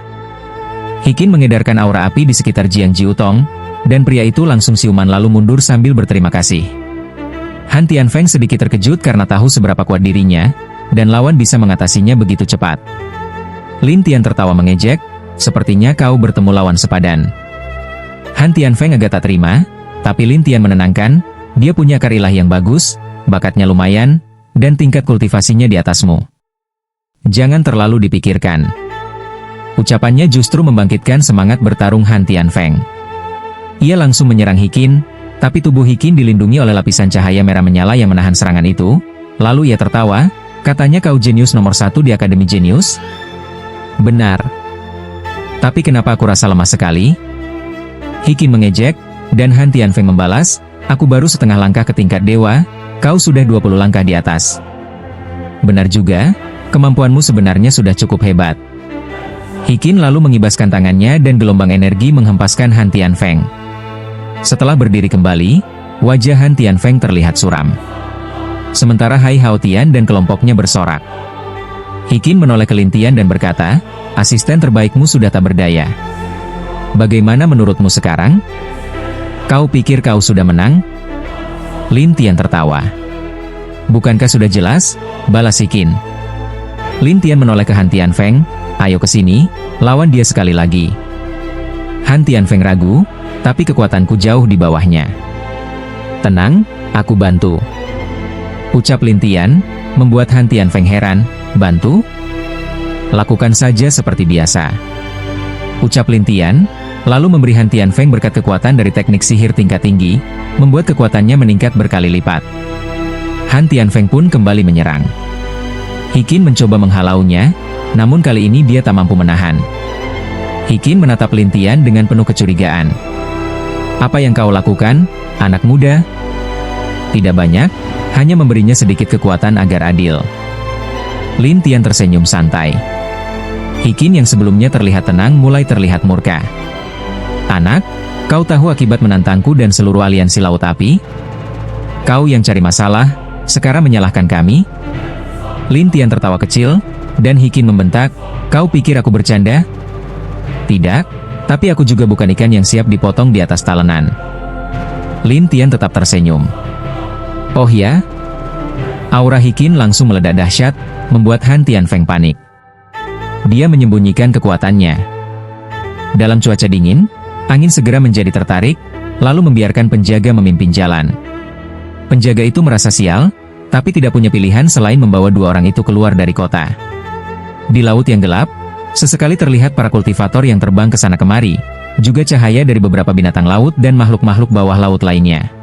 B: Hikin mengedarkan aura api di sekitar Jiang Jiutong, dan pria itu langsung siuman lalu mundur sambil berterima kasih. Han Tianfeng sedikit terkejut karena tahu seberapa kuat dirinya, dan lawan bisa mengatasinya begitu cepat. Lin Tian tertawa mengejek, sepertinya kau bertemu lawan sepadan. Han Tianfeng agak tak terima, tapi Lin Tian menenangkan, dia punya akar ilahi yang bagus, bakatnya lumayan, dan tingkat kultivasinya di atasmu. Jangan terlalu dipikirkan. Ucapannya justru membangkitkan semangat bertarung Han Tianfeng. Ia langsung menyerang Hikin, tapi tubuh Hikin dilindungi oleh lapisan cahaya merah menyala yang menahan serangan itu. Lalu ia tertawa, katanya kau jenius nomor 1 di Akademi Jenius? Benar. Tapi kenapa aku rasa lemah sekali? Hikin mengejek, dan Han Tianfeng membalas, aku baru setengah langkah ke tingkat dewa, kau sudah 20 langkah di atas. Benar juga, kemampuanmu sebenarnya sudah cukup hebat. Hikin lalu mengibaskan tangannya dan gelombang energi menghempaskan Han Tianfeng. Setelah berdiri kembali, wajah Han Tianfeng terlihat suram. Sementara Hai Hao Tian dan kelompoknya bersorak. Hikin menoleh ke Lin Tian dan berkata, asisten terbaikmu sudah tak berdaya. Bagaimana menurutmu sekarang? Kau pikir kau sudah menang? Lin Tian tertawa. Bukankah sudah jelas? Balas Hikin. Lin Tian menoleh ke Han Tianfeng, ayo ke sini, lawan dia sekali lagi. Han Tianfeng ragu, tapi kekuatanku jauh di bawahnya. Tenang, aku bantu. Ucap Lin Tian, membuat Han Tianfeng heran, bantu? Lakukan saja seperti biasa. Ucap Lin Tian, lalu memberi Han Tianfeng berkat kekuatan dari teknik sihir tingkat tinggi, membuat kekuatannya meningkat berkali lipat. Han Tianfeng pun kembali menyerang. Hikin mencoba menghalaunya, namun kali ini dia tak mampu menahan. Hikin menatap Lin Tian dengan penuh kecurigaan. Apa yang kau lakukan, anak muda? Tidak banyak, hanya memberinya sedikit kekuatan agar adil. Lin Tian tersenyum santai. Hikin yang sebelumnya terlihat tenang mulai terlihat murka. Anak, kau tahu akibat menantangku dan seluruh aliansi Laut Api? Kau yang cari masalah, sekarang menyalahkan kami? Lin Tian tertawa kecil, dan Hikin membentak, kau pikir aku bercanda? Tidak, tapi aku juga bukan ikan yang siap dipotong di atas talenan. Lin Tian tetap tersenyum. Oh ya? Aura Hikin langsung meledak dahsyat, membuat Han Tianfeng panik. Dia menyembunyikan kekuatannya. Dalam cuaca dingin, angin segera menjadi tertarik, lalu membiarkan penjaga memimpin jalan. Penjaga itu merasa sial, tapi tidak punya pilihan selain membawa dua orang itu keluar dari kota. Di laut yang gelap, sesekali terlihat para kultivator yang terbang ke sana kemari, juga cahaya dari beberapa binatang laut dan makhluk-makhluk bawah laut lainnya.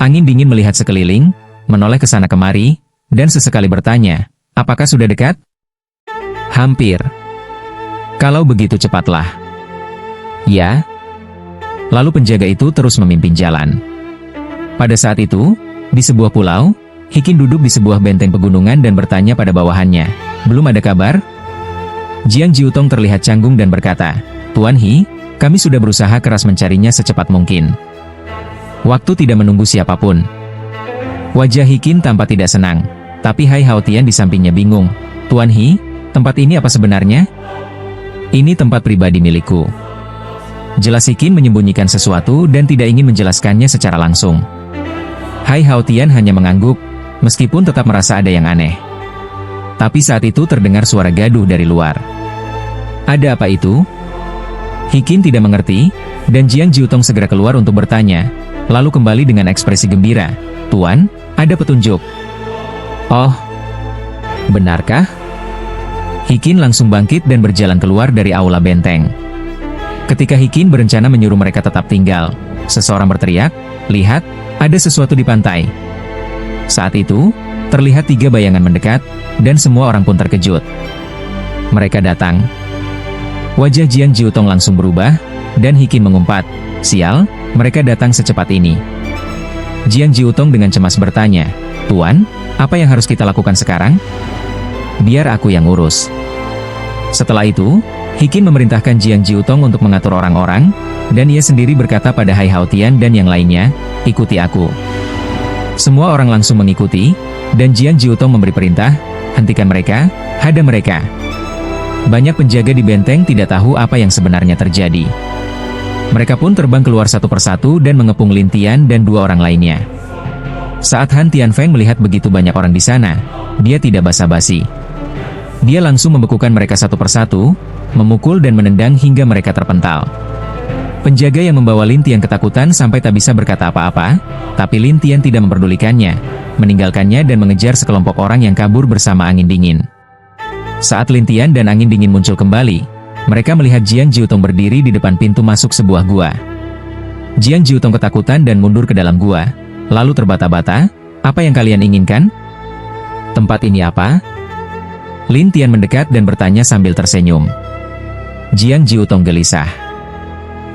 B: Angin dingin melihat sekeliling, menoleh ke sana kemari, dan sesekali bertanya, apakah sudah dekat? Hampir. Kalau begitu cepatlah. Ya. Lalu penjaga itu terus memimpin jalan. Pada saat itu, di sebuah pulau, Hikin duduk di sebuah benteng pegunungan dan bertanya pada bawahannya, belum ada kabar? Jiang Jiutong terlihat canggung dan berkata, Tuan He, kami sudah berusaha keras mencarinya secepat mungkin. Waktu tidak menunggu siapapun. Wajah Hikin tampak tidak senang, tapi Hai Hao Tian di sampingnya bingung. Tuan He, tempat ini apa sebenarnya? Ini tempat pribadi milikku. Jelas Hikin menyembunyikan sesuatu dan tidak ingin menjelaskannya secara langsung. Hai Hao Tian hanya mengangguk, meskipun tetap merasa ada yang aneh. Tapi saat itu terdengar suara gaduh dari luar. Ada apa itu? Hikin tidak mengerti, dan Jiang Jiutong segera keluar untuk bertanya, lalu kembali dengan ekspresi gembira. Tuan, ada petunjuk. Oh, benarkah? Hikin langsung bangkit dan berjalan keluar dari aula benteng. Ketika Hikin berencana menyuruh mereka tetap tinggal, seseorang berteriak, lihat, ada sesuatu di pantai. Saat itu, terlihat 3 bayangan mendekat, dan semua orang pun terkejut. Mereka datang. Wajah Jiang Jiutong langsung berubah, dan Hikin mengumpat, "Sial, mereka datang secepat ini." Jiang Jiutong dengan cemas bertanya, "Tuan, apa yang harus kita lakukan sekarang?" "Biar aku yang urus." Setelah itu, Hikin memerintahkan Jiang Jiutong untuk mengatur orang-orang, dan ia sendiri berkata pada Hai Haotian dan yang lainnya, "Ikuti aku." Semua orang langsung mengikuti, dan Jiang Jiutong memberi perintah, "Hentikan mereka, hadang mereka." Banyak penjaga di benteng tidak tahu apa yang sebenarnya terjadi. Mereka pun terbang keluar satu persatu dan mengepung Lin Tian dan dua orang lainnya. Saat Han Tianfeng melihat begitu banyak orang di sana, dia tidak basa-basi. Dia langsung membekukan mereka satu persatu, memukul dan menendang hingga mereka terpental. Penjaga yang membawa Lin Tian ketakutan sampai tak bisa berkata apa-apa, tapi Lin Tian tidak memperdulikannya, meninggalkannya dan mengejar sekelompok orang yang kabur bersama angin dingin. Saat Lin Tian dan angin dingin muncul kembali, mereka melihat Jiang Jiutong berdiri di depan pintu masuk sebuah gua. Jiang Jiutong ketakutan dan mundur ke dalam gua, lalu terbata-bata, "Apa yang kalian inginkan? Tempat ini apa?" Lin Tian mendekat dan bertanya sambil tersenyum. Jiang Jiutong gelisah.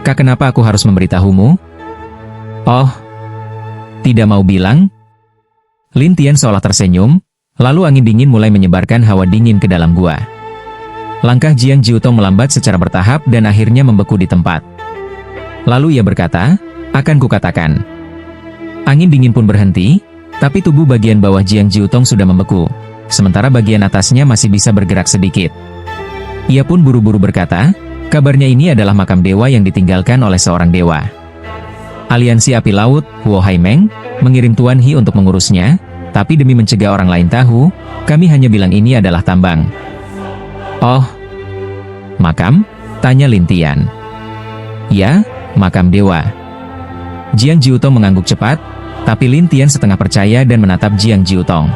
B: "Kak, kenapa aku harus memberitahumu?" "Oh, tidak mau bilang?" Lin Tian seolah tersenyum, lalu angin dingin mulai menyebarkan hawa dingin ke dalam gua. Langkah Jiang Jiutong melambat secara bertahap dan akhirnya membeku di tempat. Lalu ia berkata, "Akan kukatakan." Angin dingin pun berhenti, tapi tubuh bagian bawah Jiang Jiutong sudah membeku, sementara bagian atasnya masih bisa bergerak sedikit. Ia pun buru-buru berkata, "Kabarnya ini adalah makam dewa yang ditinggalkan oleh seorang dewa. Aliansi Api Laut, Huo Haimeng, mengirim Tuan Hi untuk mengurusnya, tapi demi mencegah orang lain tahu, kami hanya bilang ini adalah tambang." "Oh, makam?" tanya Lin Tian. "Ya, makam dewa." Jiang Jiutong mengangguk cepat, tapi Lin Tian setengah percaya dan menatap Jiang Jiutong.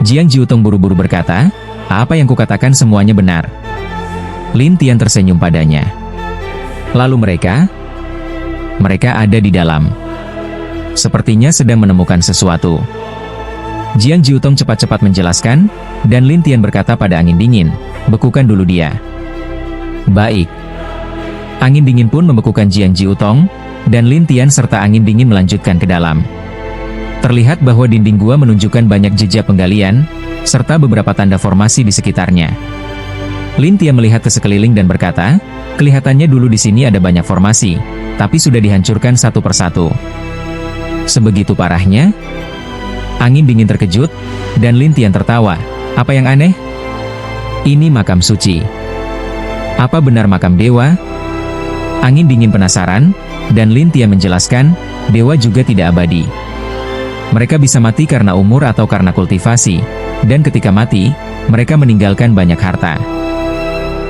B: Jiang Jiutong buru-buru berkata, "Apa yang kukatakan semuanya benar." Lin Tian tersenyum padanya. "Lalu mereka ada di dalam. Sepertinya sedang menemukan sesuatu." Jiang Jiutong cepat-cepat menjelaskan, dan Lin Tian berkata pada angin dingin, "Bekukan dulu dia." "Baik." Angin dingin pun membekukan Jiang Jiutong, dan Lin Tian serta angin dingin melanjutkan ke dalam. Terlihat bahwa dinding gua menunjukkan banyak jejak penggalian, serta beberapa tanda formasi di sekitarnya. Lin Tian melihat ke sekeliling dan berkata, "Kelihatannya dulu di sini ada banyak formasi, tapi sudah dihancurkan satu persatu." "Sebegitu parahnya?" Angin dingin terkejut, dan Lin Tian tertawa. "Apa yang aneh? Ini makam suci. Apa benar makam dewa?" Angin dingin penasaran, dan Lin Tian menjelaskan, "Dewa juga tidak abadi. Mereka bisa mati karena umur atau karena kultivasi, dan ketika mati, mereka meninggalkan banyak harta."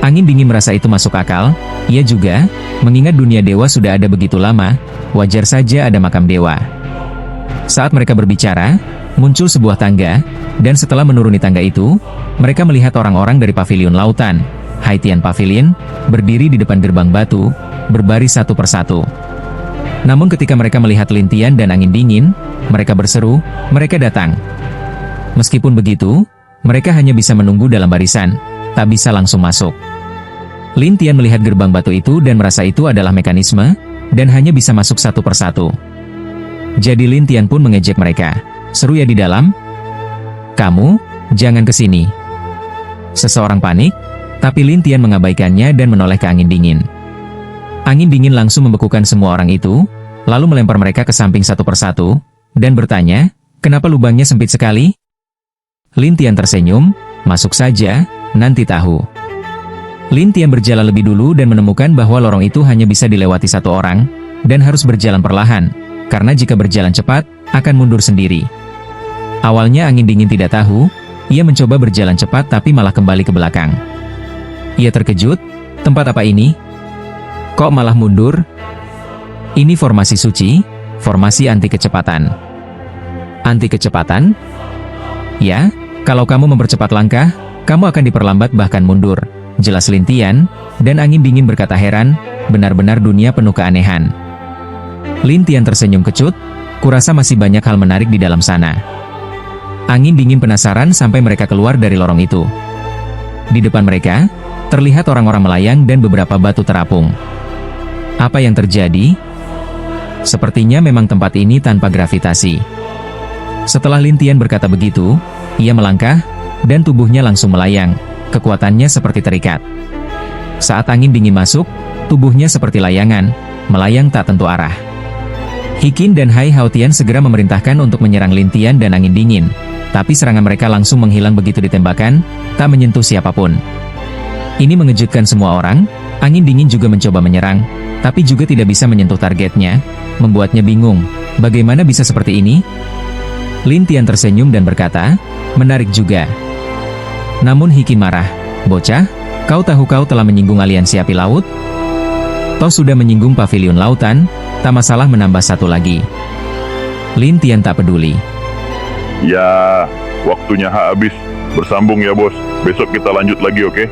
B: Angin dingin merasa itu masuk akal, ia juga, mengingat dunia dewa sudah ada begitu lama, wajar saja ada makam dewa. Saat mereka berbicara, muncul sebuah tangga, dan setelah menuruni tangga itu, mereka melihat orang-orang dari pavilion lautan, Haitian Pavilion, berdiri di depan gerbang batu, berbaris satu persatu. Namun ketika mereka melihat Lin Tian dan angin dingin, mereka berseru, "Mereka datang!" Meskipun begitu, mereka hanya bisa menunggu dalam barisan, tak bisa langsung masuk. Lin Tian melihat gerbang batu itu dan merasa itu adalah mekanisme, dan hanya bisa masuk satu persatu. Jadi Lin Tian pun mengejek mereka. "Seru ya di dalam? Kamu, jangan ke sini." Seseorang panik, tapi Lin Tian mengabaikannya dan menoleh ke angin dingin. Angin dingin langsung membekukan semua orang itu, lalu melempar mereka ke samping satu persatu, dan bertanya, "Kenapa lubangnya sempit sekali?" Lin Tian tersenyum, "Masuk saja, nanti tahu." Lin Tian berjalan lebih dulu dan menemukan bahwa lorong itu hanya bisa dilewati satu orang, dan harus berjalan perlahan, karena jika berjalan cepat, akan mundur sendiri. Awalnya angin dingin tidak tahu, ia mencoba berjalan cepat tapi malah kembali ke belakang. Ia terkejut, tempat apa ini? Kok malah mundur? Ini formasi suci, formasi anti kecepatan. Anti kecepatan? Ya, kalau kamu mempercepat langkah, kamu akan diperlambat bahkan mundur, jelas Lin Tian, dan angin dingin berkata heran, benar-benar dunia penuh keanehan. Lin Tian tersenyum kecut, kurasa masih banyak hal menarik di dalam sana. Angin dingin penasaran sampai mereka keluar dari lorong itu. Di depan mereka, Terlihat orang-orang melayang dan beberapa batu terapung. Apa yang terjadi? Sepertinya memang tempat ini tanpa gravitasi. Setelah Lin Tian berkata begitu, ia melangkah, dan tubuhnya langsung melayang. Kekuatannya seperti terikat. Saat angin dingin masuk, tubuhnya seperti layangan, melayang tak tentu arah. Hikin dan Hai Haotian segera memerintahkan untuk menyerang Lin Tian dan angin dingin, tapi serangan mereka langsung menghilang begitu ditembakkan, tak menyentuh siapapun. Ini mengejutkan semua orang, angin dingin juga mencoba menyerang, tapi juga tidak bisa menyentuh targetnya, membuatnya bingung, bagaimana bisa seperti ini? Lin Tian tersenyum dan berkata, menarik juga. Namun Hikin marah, bocah, kau tahu kau telah menyinggung aliansi api laut? Toh sudah menyinggung pavilion lautan, tak masalah menambah satu lagi. Lin Tian tak peduli.
A: Ya, waktunya habis. Bersambung ya bos. Besok kita lanjut lagi, oke?